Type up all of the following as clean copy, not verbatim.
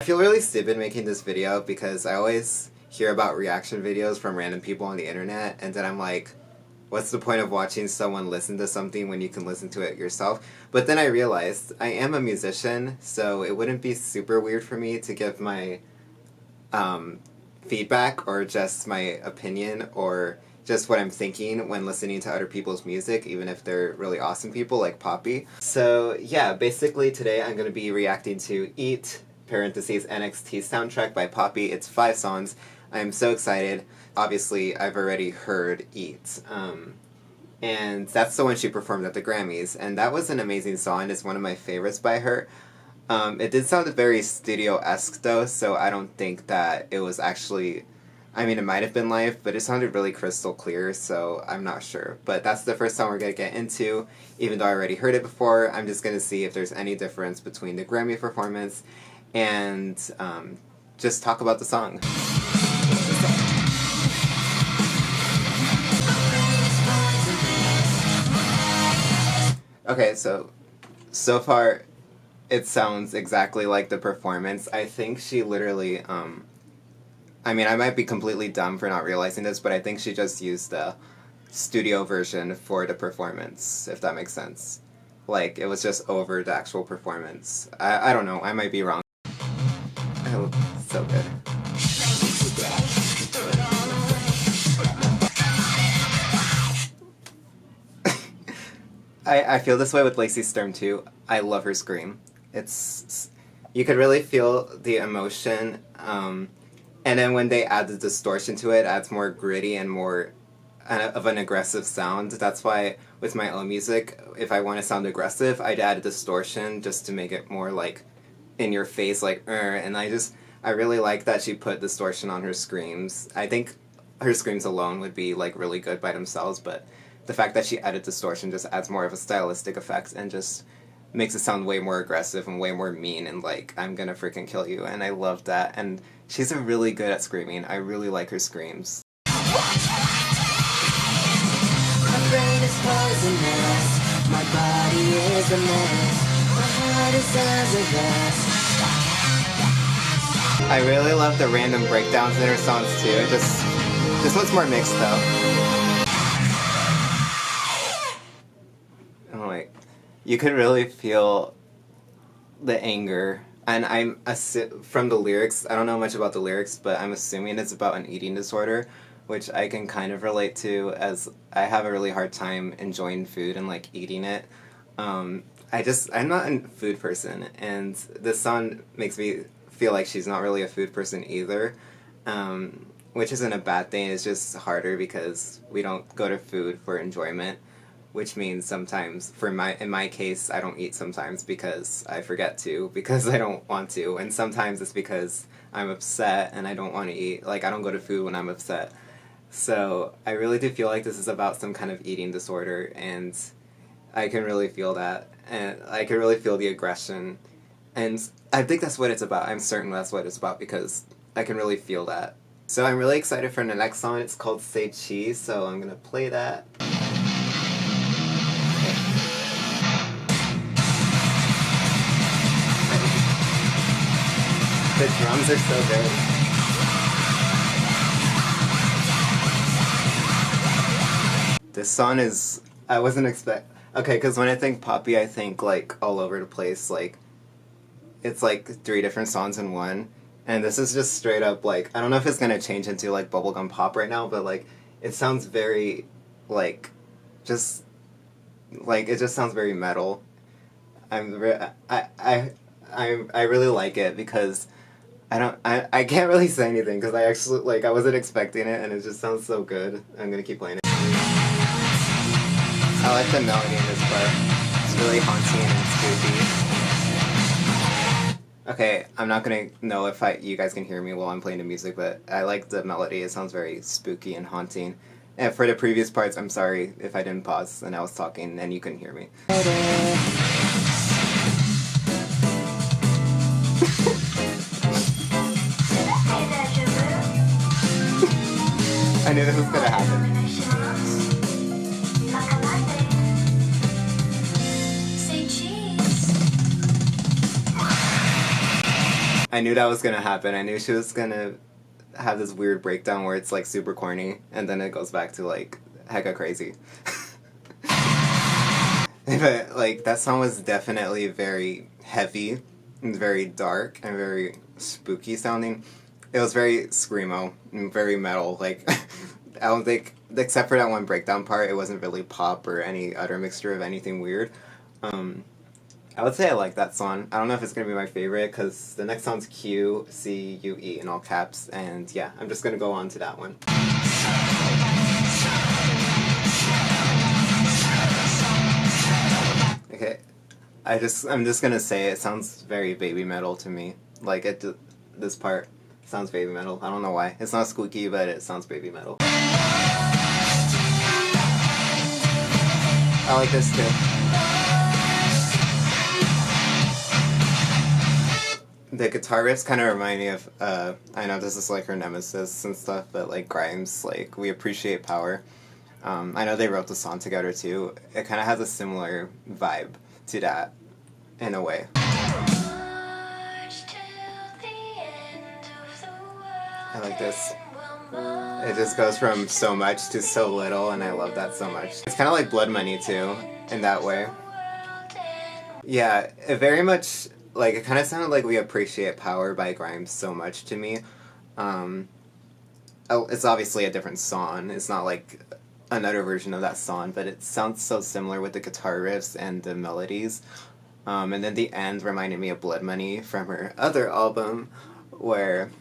feel really stupid making this video because I always hear about reaction videos from random people on the internet, and then I'm like, what's the point of watching someone listen to something when you can listen to it yourself? But then I realized I am a musician, so it wouldn't be super weird for me to give my feedback or just my opinion or just what I'm thinking when listening to other people's music, even if they're really awesome people like Poppy. So yeah, basically today I'm going to be reacting to Eat, parentheses, NXT soundtrack by Poppy. It's 5 songs. I'm so excited. Obviously, I've already heard Eat. And that's the one she performed at the Grammys. And that was an amazing song. It's one of my favorites by her. It did sound very studio-esque though, so I don't think that it was actually... I mean, it might have been live, but it sounded really crystal clear, so I'm not sure. But that's the first song we're going to get into. Even though I already heard it before, I'm just going to see if there's any difference between the Grammy performance and just talk about the song. Okay, so far it sounds exactly like the performance. I think she literally, I mean, I might be completely dumb for not realizing this, but I think she just used the studio version for the performance, if that makes sense. Like, it was just over the actual performance. I don't know, I might be wrong. Oh, so good. I feel this way with Lacey Sturm too. I love her scream. It's... you could really feel the emotion, and then when they add the distortion to it, it adds more gritty and more of an aggressive sound. That's why with my own music, if I want to sound aggressive, I'd add a distortion just to make it more like in your face, like and I really like that she put distortion on her screams. I think her screams alone would be like really good by themselves, but the fact that she added distortion just adds more of a stylistic effect and just makes it sound way more aggressive and way more mean and like, I'm gonna freaking kill you, and I love that. And she's really good at screaming. I really like her screams. My brain is poisonous, my body is a mess, my heart is as a vest. I really love the random breakdowns in her songs too. This one's more mixed though. You could really feel the anger, and from the lyrics, I don't know much about the lyrics, but I'm assuming it's about an eating disorder, which I can kind of relate to, as I have a really hard time enjoying food and like eating it. I'm not a food person, and this song makes me feel like she's not really a food person either, which isn't a bad thing. It's just harder because we don't go to food for enjoyment. Which means sometimes, in my case, I don't eat sometimes because I forget to, because I don't want to, and sometimes it's because I'm upset and I don't want to eat. Like, I don't go to food when I'm upset. So I really do feel like this is about some kind of eating disorder, and I can really feel that, and I can really feel the aggression, and I think that's what it's about. I'm certain that's what it's about because I can really feel that. So I'm really excited for the next song. It's called Say Cheese, so I'm gonna play that. The drums are so good. This song is... I wasn't okay, because when I think Poppy, I think like all over the place, like it's like 3 different songs in one, and this is just straight up like, I don't know if it's gonna change into like bubblegum pop right now, but like it sounds very like just like it just sounds very metal. I really like it because I can't really say anything because I actually, like, I wasn't expecting it and it just sounds so good. I'm gonna keep playing it. I like the melody in this part. It's really haunting and spooky. Okay, I'm not gonna know if you guys can hear me while I'm playing the music, but I like the melody. It sounds very spooky and haunting. And for the previous parts, I'm sorry if I didn't pause and I was talking and you couldn't hear me. I knew this was gonna happen. I knew that was gonna happen. I knew she was gonna have this weird breakdown where it's like super corny, and then it goes back to like hecka crazy. But like that song was definitely very heavy and very dark and very spooky sounding. It was very screamo and very metal. Like I don't think, except for that one breakdown part, it wasn't really pop or any other mixture of anything weird. I would say I like that song. I don't know if it's gonna be my favorite because the next song's QCUE in all caps, and yeah, I'm just gonna go on to that one. Okay, I'm just gonna say it sounds very baby metal to me. Like this part sounds baby metal. I don't know why. It's not squeaky, but it sounds baby metal. I like this too. The guitar riffs kind of remind me of, I know this is like her nemesis and stuff, but like Grimes, like We Appreciate Power. I know they wrote the song together too. It kind of has a similar vibe to that, in a way. I like this. It just goes from so much to so little, and I love that so much. It's kind of like Blood Money too, in that way. Yeah, it very much, like, it kind of sounded like We Appreciate Power by Grimes so much to me. It's obviously a different song. It's not like another version of that song, but it sounds so similar with the guitar riffs and the melodies. And then the end reminded me of Blood Money from her other album, where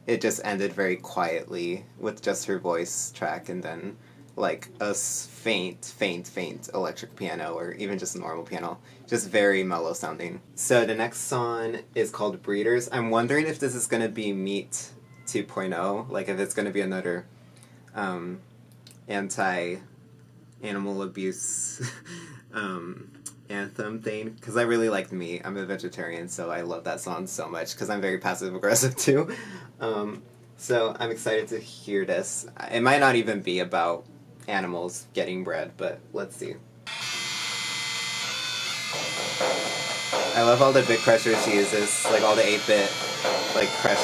it just ended very quietly with just her voice track and then like a faint electric piano or even just a normal piano. Just very mellow sounding. So the next song is called Breeders. I'm wondering if this is going to be Meat 2.0, like if it's going to be another anti-animal abuse anthem thing, because I really liked Meat. I'm a vegetarian, so I love that song so much because I'm very passive-aggressive too. So I'm excited to hear this. It might not even be about animals getting bred, but let's see. I love all the bit pressure she uses, like all the 8-bit like press.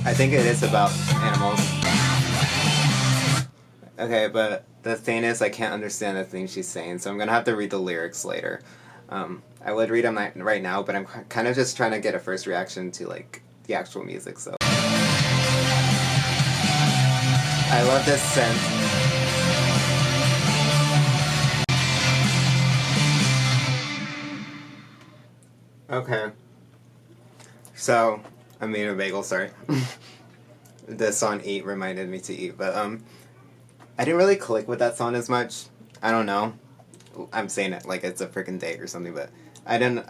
I think it is about animals. Okay, but the thing is, I can't understand the thing she's saying, so I'm gonna have to read the lyrics later. I would read them right now, but I'm kind of just trying to get a first reaction to like the actual music. So I love this synth. Okay. So I made a bagel. Sorry. The song "Eat" reminded me to eat, but I didn't really click with that song as much. I don't know. I'm saying it like it's a freaking date or something, but I didn't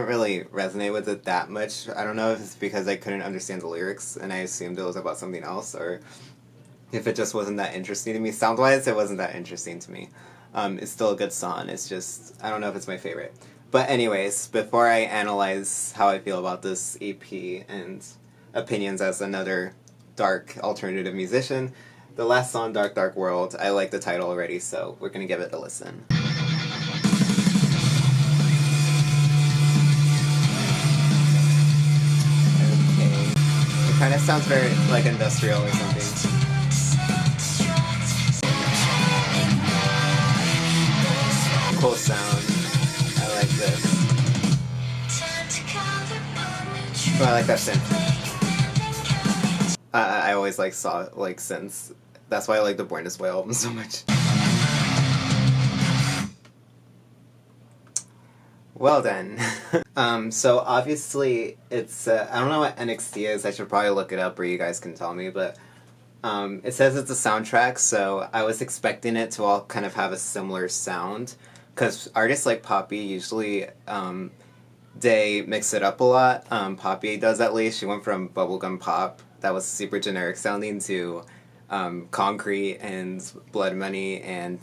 really resonate with it that much. I don't know if it's because I couldn't understand the lyrics and I assumed it was about something else, or if it just wasn't that interesting to me. Sound-wise, it wasn't that interesting to me. It's still a good song. It's just, I don't know if it's my favorite. But anyways, before I analyze how I feel about this EP and opinions as another dark alternative musician, the last song, Dark Dark World, I like the title already, so we're gonna give it a listen. Okay. It kind of sounds very like industrial or something. Cool sound. I like this. Oh, I like that synth. I always saw synths. That's why I like the Born This Way album so much. Well then. So obviously it's, I don't know what NXT is, I should probably look it up or you guys can tell me, but it says it's a soundtrack, so I was expecting it to all kind of have a similar sound, because artists like Poppy usually, they mix it up a lot. Poppy does at least. She went from bubblegum pop, that was super generic sounding, to Concrete and Blood Money and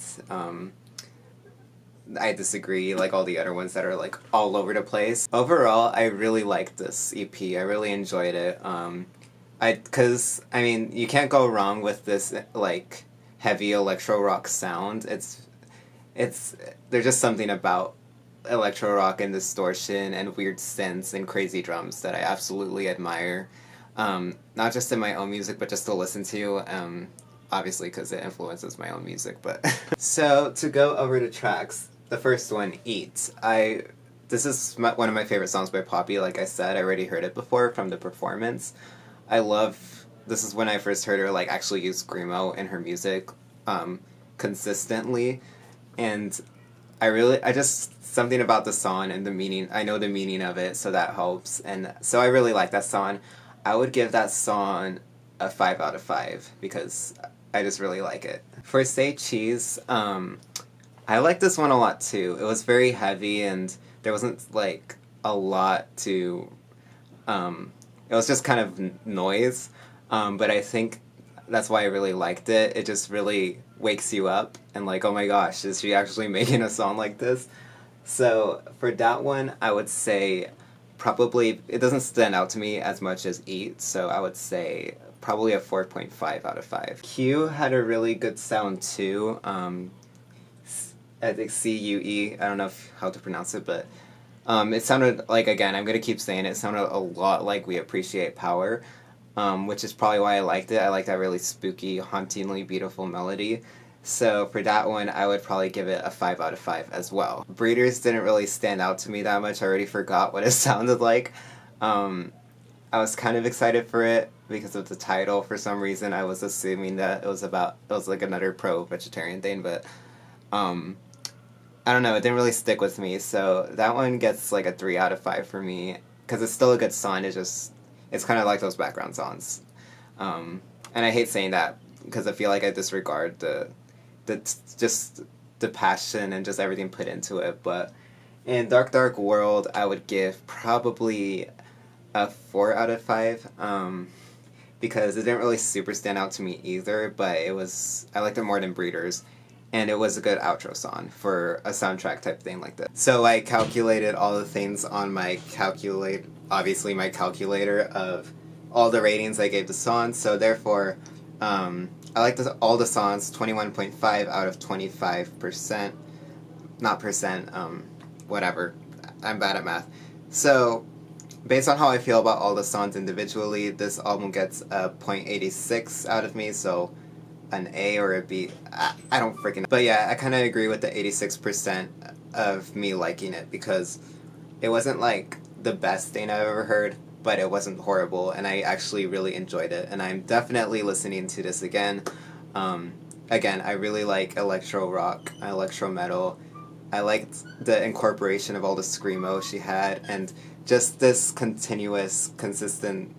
I Disagree, like all the other ones that are like all over the place. Overall, I really liked this EP. I really enjoyed it. Because, I mean, you can't go wrong with this, like, heavy electro rock sound. There's just something about electro rock and distortion and weird synths and crazy drums that I absolutely admire. Not just in my own music, but just to listen to. Obviously, because it influences my own music. But so to go over the tracks, the first one, "Eat." This is one of my favorite songs by Poppy. Like I said, I already heard it before from the performance. This is when I first heard her like actually use screamo in her music consistently, and I just something about the song and the meaning. I know the meaning of it, so that helps, and so I really like that song. I would give that song a 5 out of 5 because I just really like it. For Say Cheese, I like this one a lot too. It was very heavy and there wasn't like a lot to, it was just kind of noise, but I think that's why I really liked it. It just really wakes you up and like, oh my gosh, is she actually making a song like this? So for that one, I would say probably, it doesn't stand out to me as much as Eat, so I would say probably a 4.5 out of 5. Q had a really good sound too. I think CUE, I don't know how to pronounce it, but it sounded like, again, I'm going to keep saying it sounded a lot like We Appreciate Power, which is probably why I liked it. I like that really spooky, hauntingly beautiful melody. So for that one, I would probably give it a 5 out of 5 as well. Breeders didn't really stand out to me that much. I already forgot what it sounded like. I was kind of excited for it because of the title. For some reason, I was assuming that it was like another pro-vegetarian thing, but I don't know, it didn't really stick with me, so that one gets like a 3 out of 5 for me, because it's still a good song, it's kind of like those background songs. And I hate saying that, because I feel like I disregard just the passion and just everything put into it, but in Dark Dark World, I would give probably a 4 out of 5, because it didn't really super stand out to me either, but I liked it more than Breeders. And it was a good outro song for a soundtrack type thing like this. So I calculated all the things on my obviously my calculator of all the ratings I gave the song. So therefore, I liked all the songs 21.5 out of 25%. Not percent, whatever. I'm bad at math. So based on how I feel about all the songs individually, this album gets a 0.86 out of me, so an A or a B. I don't freaking know. But yeah, I kind of agree with the 86% of me liking it, because it wasn't like the best thing I've ever heard, but it wasn't horrible, and I actually really enjoyed it, and I'm definitely listening to this again. Again, I really like electro rock, electro metal. I liked the incorporation of all the screamo she had, and just this continuous, consistent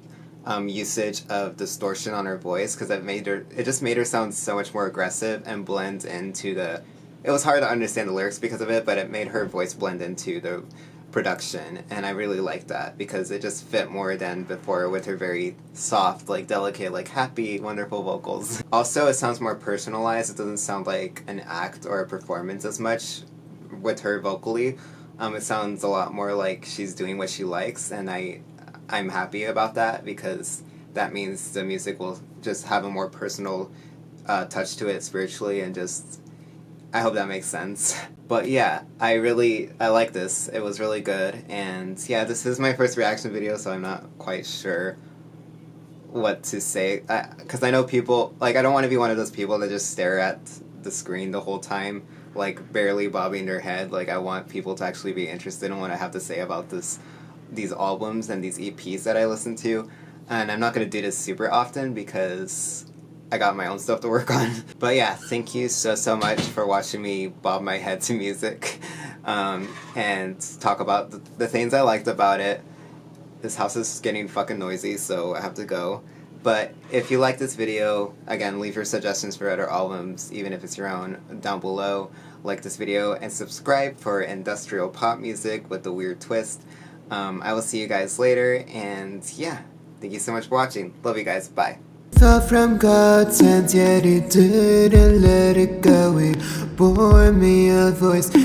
usage of distortion on her voice, because it just made her sound so much more aggressive and blend into it was hard to understand the lyrics because of it, but it made her voice blend into the production, and I really liked that because it just fit more than before with her very soft, like delicate, like happy, wonderful vocals. Also, it sounds more personalized. It doesn't sound like an act or a performance as much with her vocally. It sounds a lot more like she's doing what she likes, and I'm happy about that, because that means the music will just have a more personal touch to it spiritually, and just, I hope that makes sense. But yeah, I like this. It was really good, and yeah, this is my first reaction video, so I'm not quite sure what to say, because I know people, like, I don't want to be one of those people that just stare at the screen the whole time, like barely bobbing their head. Like, I want people to actually be interested in what I have to say about these albums and these EPs that I listen to, and I'm not going to do this super often because I got my own stuff to work on. But yeah, thank you so much for watching me bob my head to music and talk about the things I liked about it. This house is getting fucking noisy, so I have to go. But if you like this video, again, leave your suggestions for other albums, even if it's your own, down below. Like this video and subscribe for industrial pop music with a weird twist. I will see you guys later, and yeah, thank you so much for watching. Love you guys. Bye. Fell from God's hands, yet he didn't let it go. It bore me a voice.